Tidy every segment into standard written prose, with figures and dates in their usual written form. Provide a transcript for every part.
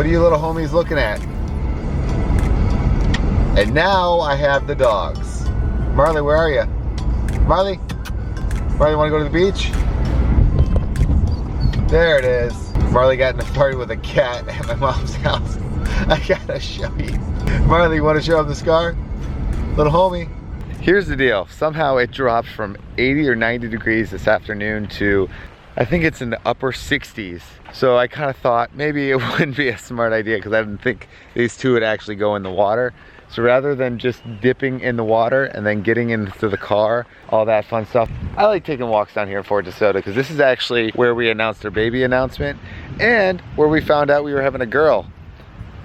What are you little homies looking at? And now I have the dogs. Marley, where are you? Marley? Marley, want to go to the beach? There it is. Marley got in a fight with a cat at my mom's house. I gotta show you. Marley, you want to show him the scar? Little homie. Here's the deal. Somehow it dropped from 80 or 90 degrees this afternoon to, I think it's in the upper 60s. So I kind of thought maybe it wouldn't be a smart idea because I didn't think these two would actually go in the water. So rather than just dipping in the water and then getting into the car, all that fun stuff, I like taking walks down here in Fort DeSoto because this is actually where we announced our baby announcement and where we found out we were having a girl.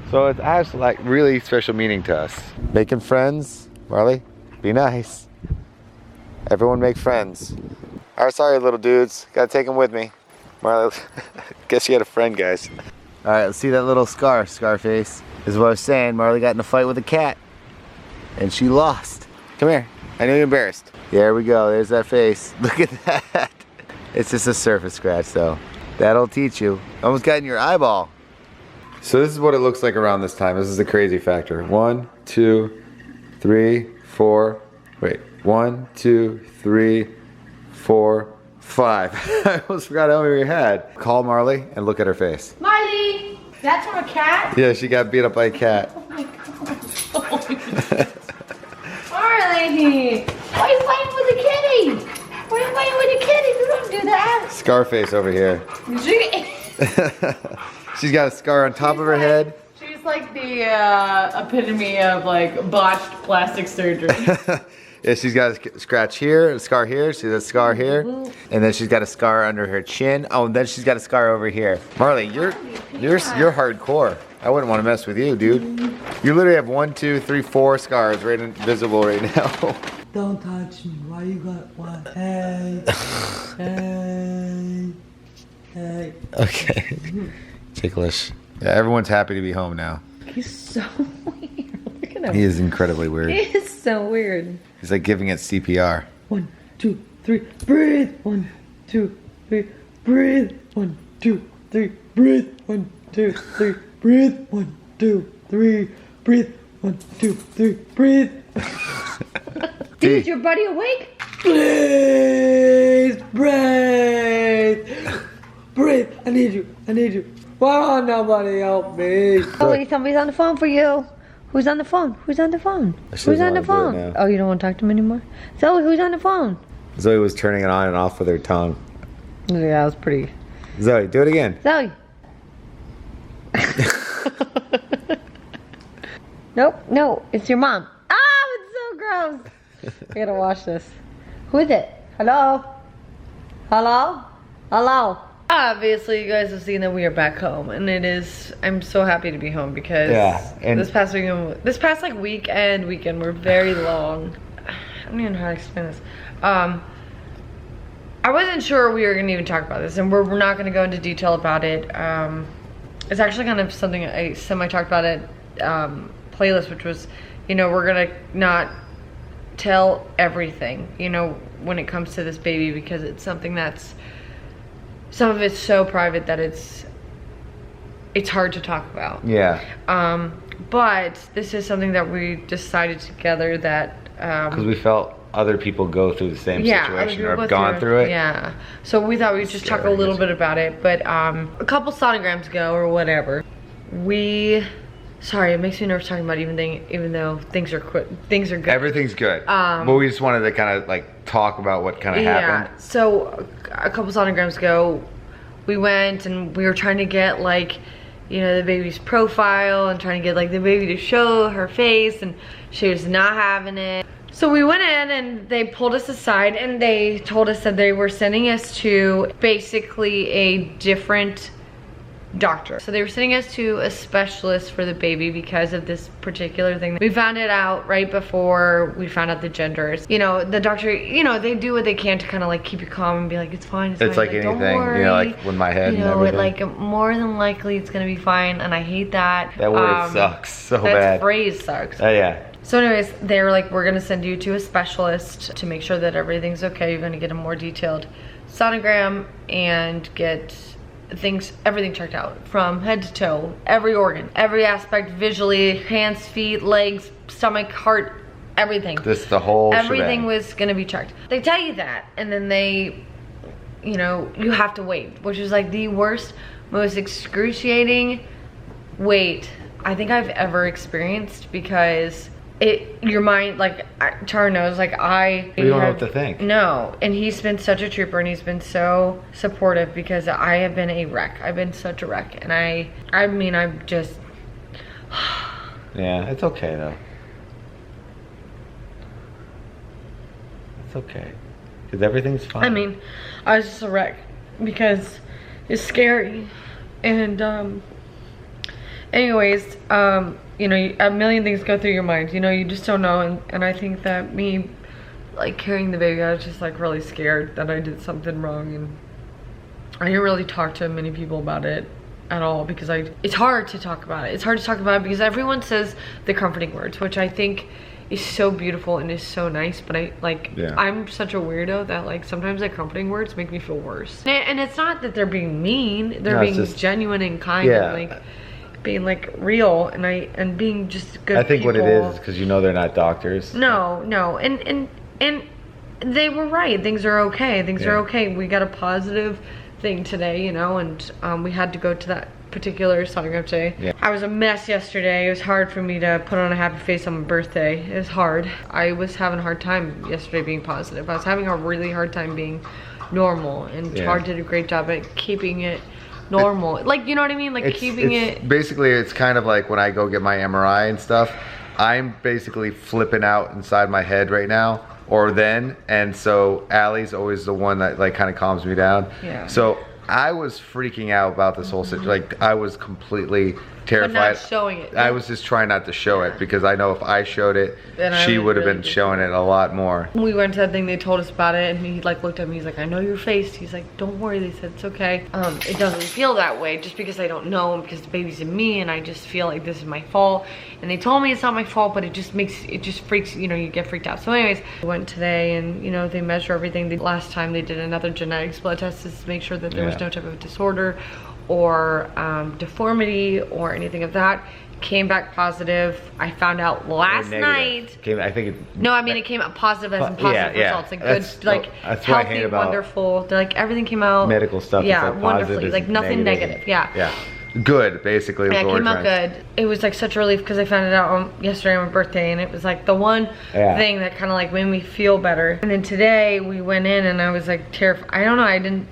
So it's actually like really special meaning to us. Making friends, Marley, be nice. Everyone make friends. All right, sorry little dudes, gotta take them with me. Marley, guess you had a friend, guys. All right, let's see that little scar, Scarface. This is what I was saying. Marley got in a fight with a cat and she lost. Come here. I know you're embarrassed. There we go. There's that face. Look at that. It's just a surface scratch though. That'll teach you. Almost got in your eyeball. So this is what it looks like around this time. This is the crazy factor. 1, 2, 3, 4. Wait. 1, 2, 3, 4, 5. I almost forgot how many we had. Call Marley and look at her face. Marley! That's from a cat? Yeah, she got beat up by a cat. Oh my god. Marley! Why are you fighting with a kitty? Why are you fighting with a kitty? You don't do that. Scarface over here. She's got a scar on top of her head. She's like the epitome of like botched plastic surgery. Yeah, she's got a scratch here, a scar here, she's got a scar here, and then she's got a scar under her chin. Oh, and then she's got a scar over here. Marley, you're hardcore. I wouldn't want to mess with you, dude. You literally have 1, 2, 3, 4 scars right visible right now. Don't touch me. Why you got one? Hey, hey, hey. Okay. Ticklish. Yeah, everyone's happy to be home now. He's so weird. Look at him. He is incredibly weird. He is so weird. He's like giving it CPR. 1, 2, 3, breathe. 1, 2, 3, breathe. 1, 2, 3, breathe. 1, 2, 3, breathe. 1, 2, 3, breathe. 1, 2, 3, breathe. Dude, is your buddy awake? Please breathe. Breathe. I need you. I need you. Why won't nobody help me? Oh, wait, somebody's on the phone for you. Who's on the phone? Who's on the phone? Who's on the phone? Oh, you don't want to talk to him anymore? Zoe, who's on the phone? Zoe was turning it on and off with her tongue. Yeah, that was pretty. Zoe, do it again. Zoe. Nope, no, it's your mom. Ah, it's so gross. I gotta wash this. Who is it? Hello? Hello? Hello? Obviously, you guys have seen that we are back home, and it is. I'm so happy to be home because and this past like weekend were very long. I don't even know how to explain this. I wasn't sure we were gonna even talk about this, and we're not gonna go into detail about it. It's actually kind of something I semi-talked about it. Playlist, which was, you know, we're gonna not tell everything, you know, when it comes to this baby, because it's something that's, some of it's so private that it's hard to talk about. Yeah. But this is something that we decided together that because we felt other people go through the same situation or have gone through it. Yeah. So we thought we'd just talk a little bit about it. But a couple sonograms ago or whatever, sorry, it makes me nervous talking about even though things are good. Everything's good. But we just wanted to kind of like talk about what kind of happened. Yeah. So a couple sonograms ago, we went and we were trying to get like, you know, the baby's profile and trying to get like the baby to show her face, and she was not having it. So we went in and they pulled us aside and they told us that they were sending us to basically a different doctor. So they were sending us to a specialist for the baby because of this particular thing. We found it out right before we found out the genders. You know, the doctor, you know, they do what they can to kind of like keep you calm and be like, it's fine, it's fine. It's like anything, you know, like with my head, you know, and everything. like more than likely it's gonna be fine, and I hate that. That word sucks so bad. That phrase sucks. Oh yeah. So anyways, they were like, we're gonna send you to a specialist to make sure that everything's okay. You're gonna get a more detailed sonogram and get everything checked out from head to toe, every organ, every aspect, visually, hands, feet, legs, stomach, heart, everything. This the whole everything shebang. was gonna be checked. They tell you that, and then they, you know, you have to wait, which is like the worst, most excruciating wait I think I've ever experienced, because your mind, like, Char knows, like, you don't know what to think. No, and he's been such a trooper, and he's been so supportive, because I have been a wreck. I've been such a wreck, and I mean, I'm just... Yeah, it's okay, though. It's okay, because everything's fine. I mean, I was just a wreck, because it's scary, and, anyways, you know, a million things go through your mind, you know, you just don't know, and I think that me, like, carrying the baby, I was just, like, really scared that I did something wrong, and I didn't really talk to many people about it at all, because it's hard to talk about it. It's hard to talk about it because everyone says the comforting words, which I think is so beautiful and is so nice, but I'm such a weirdo that, like, sometimes the comforting words make me feel worse. And it's not that they're being mean, they're being just genuine and kind, and, like, being, like, real, and being just good I think people. what it is because you know they're not doctors. No, and they were right. Things are okay. Things are okay. We got a positive thing today, you know, and we had to go to that particular sonogram today. Yeah. I was a mess yesterday. It was hard for me to put on a happy face on my birthday. It was hard. I was having a hard time yesterday being positive. I was having a really hard time being normal, and Char did a great job at keeping it normal, like, you know what I mean, like, keeping it basically, it's kind of like when I go get my MRI and stuff, I'm basically flipping out inside my head right now, or then, and so Allie's always the one that, like, kind of calms me down. So I was freaking out about this whole situation. Like, I was completely terrified. But not showing it. I was just trying not to show it, because I know if I showed it, she would have been showing it a lot more. We went to that thing, they told us about it, and he, like, looked at me, he's like, I know your face. He's like, don't worry, they said it's okay. It doesn't feel that way just because I don't know, and because the baby's in me, and I just feel like this is my fault. And they told me it's not my fault, but it just freaks, you know, you get freaked out. So anyways, we went today, and, you know, they measure everything. Last time they did another genetics blood test to make sure that there was no type of disorder or deformity or anything of that. Came back positive. I found out last night. It came out positive as in positive results. Like, good, like, healthy, wonderful. Like, everything came out. Medical stuff. Yeah, like wonderfully. Like, nothing negative. Yeah. Good, basically. Yeah, it came out good. It was, like, such a relief, because I found it out yesterday on my birthday, and it was, like, the one thing that kind of, like, made me feel better. And then today we went in, and I was, like, terrified. I don't know.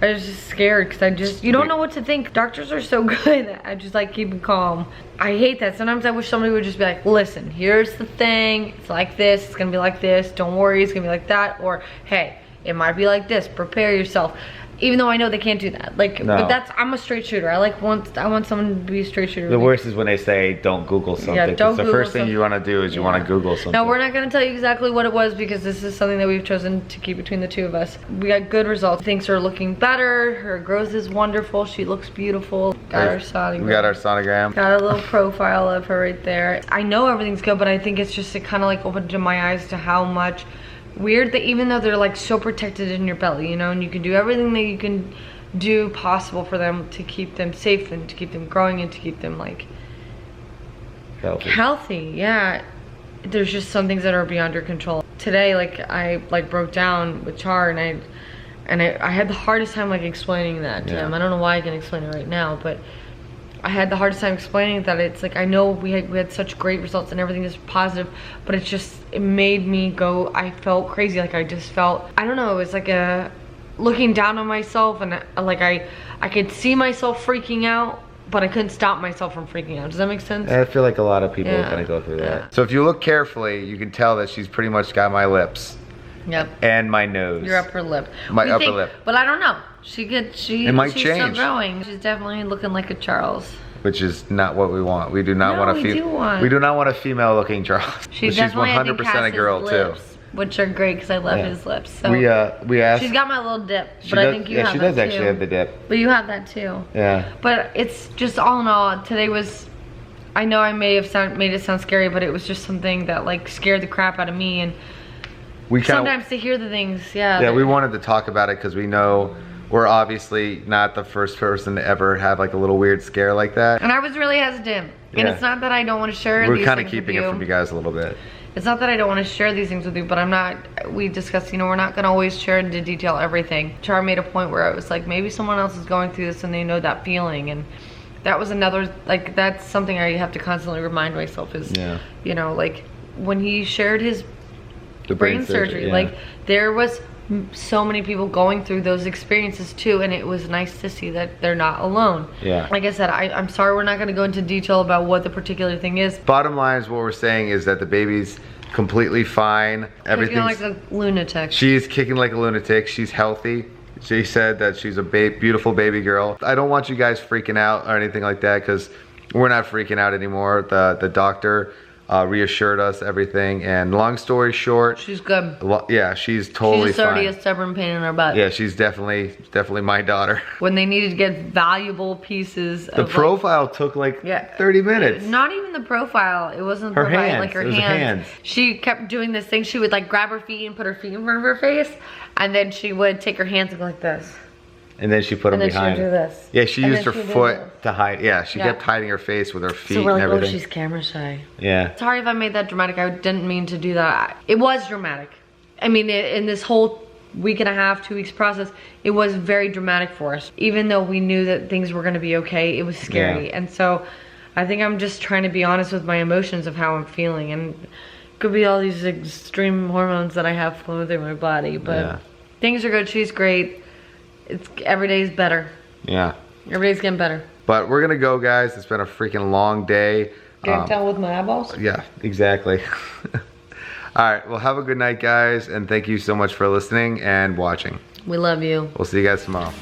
I was just scared, because you don't know what to think. Doctors are so good that I just, like, keep it calm. I hate that. Sometimes I wish somebody would just be like, listen, here's the thing. It's like this. It's gonna be like this. Don't worry, it's gonna be like that. Or, hey, it might be like this. Prepare yourself. Even though I know they can't do that. Like, but I'm a straight shooter. I want someone to be a straight shooter. The worst is when they say don't Google something. Yeah, don't Google. The first thing you want to do is you want to Google something. Now, we're not going to tell you exactly what it was, because this is something that we've chosen to keep between the two of us. We got good results. Things are looking better. Her growth is wonderful. She looks beautiful. Got our sonogram. We got our sonogram. Got a little profile of her right there. I know everything's good, but I think it's just, it kind of, like, opened my eyes to how much weird that, even though they're, like, so protected in your belly, you know, and you can do everything that you can do possible for them to keep them safe and to keep them growing and to keep them, like, healthy. Yeah, there's just some things that are beyond your control. Today, like, I, like, broke down with Char, and I had the hardest time, like, explaining that to him. I don't know why I can explain it right now, but I had the hardest time explaining that it's like, I know we had such great results and everything is positive, but it made me go, I felt crazy. Like, I just felt, I don't know, it was like a looking down on myself, and like I could see myself freaking out, but I couldn't stop myself from freaking out. Does that make sense? I feel like a lot of people kind of go through that. So if you look carefully, you can tell that she's pretty much got my lips. Yep. And my nose. Your upper lip. My upper lip. But I don't know. It might she's change. Still growing. She's definitely looking like a Charles. Which is not what we want. We do not want a female. We do not want a female-looking Charles. She's 100% a girl too. Which are great, because I love his lips. So we asked. She's got my little dip, but I think you have that too. Yeah, she does actually have the dip. But you have that too. Yeah. But it's just, all in all, today was, I know I may have made it sound scary, but it was just something that, like, scared the crap out of me, and sometimes to hear the things, we wanted to talk about it because we know we're obviously not the first person to ever have like a little weird scare like that. And I was really hesitant. And Yeah. it's not that I don't want to share We're these kind of things keeping with it from you guys a little bit. It's not that I don't want to share these things with you, but I'm not, we discussed, you know, we're not going to always share into detail everything. Char made a point where I was like, maybe someone else is going through this and they know that feeling. And that was another, like, that's something I have to constantly remind myself is, you know, like, when he shared his brain surgery, like, there was so many people going through those experiences too, and it was nice to see that they're not alone. Yeah. Like I said, I'm sorry we're not going to go into detail about what the particular thing is. Bottom line is what we're saying is that the baby's completely fine. Everything's like a lunatic. She's kicking like a lunatic. She's healthy. She said that she's a beautiful baby girl. I don't want you guys freaking out or anything like that, because we're not freaking out anymore. The doctor reassured us everything, and long story short, she's good. Yeah, she's totally she's already fine. a stubborn pain in her butt. Yeah, she's definitely my daughter. When they needed to get valuable pieces the of profile took like 30 minutes. Not even the profile. It wasn't the her profile, hands. like her it was hands. hands. She kept doing this thing. She would like grab her feet and put her feet in front of her face, and then she would take her hands and go like this. And then she put them behind. And then she would do this. Yeah, she used her she foot to hide. Yeah, she kept hiding her face with her feet so we're like, and everything. oh, she's camera shy. Yeah. Sorry if I made that dramatic. I didn't mean to do that. It was dramatic. I mean, in this whole week and a half, 2 weeks process, it was very dramatic for us. Even though we knew that things were going to be okay, it was scary. And so I think I'm just trying to be honest with my emotions of how I'm feeling. And it could be all these extreme hormones that I have flowing through my body. But things are good. She's great. Every day is better. Yeah. Every day's getting better. But we're gonna go, guys. It's been a freaking long day. Can you tell with my eyeballs? Yeah, exactly. All right, well, have a good night, guys, and thank you so much for listening and watching. We love you. We'll see you guys tomorrow.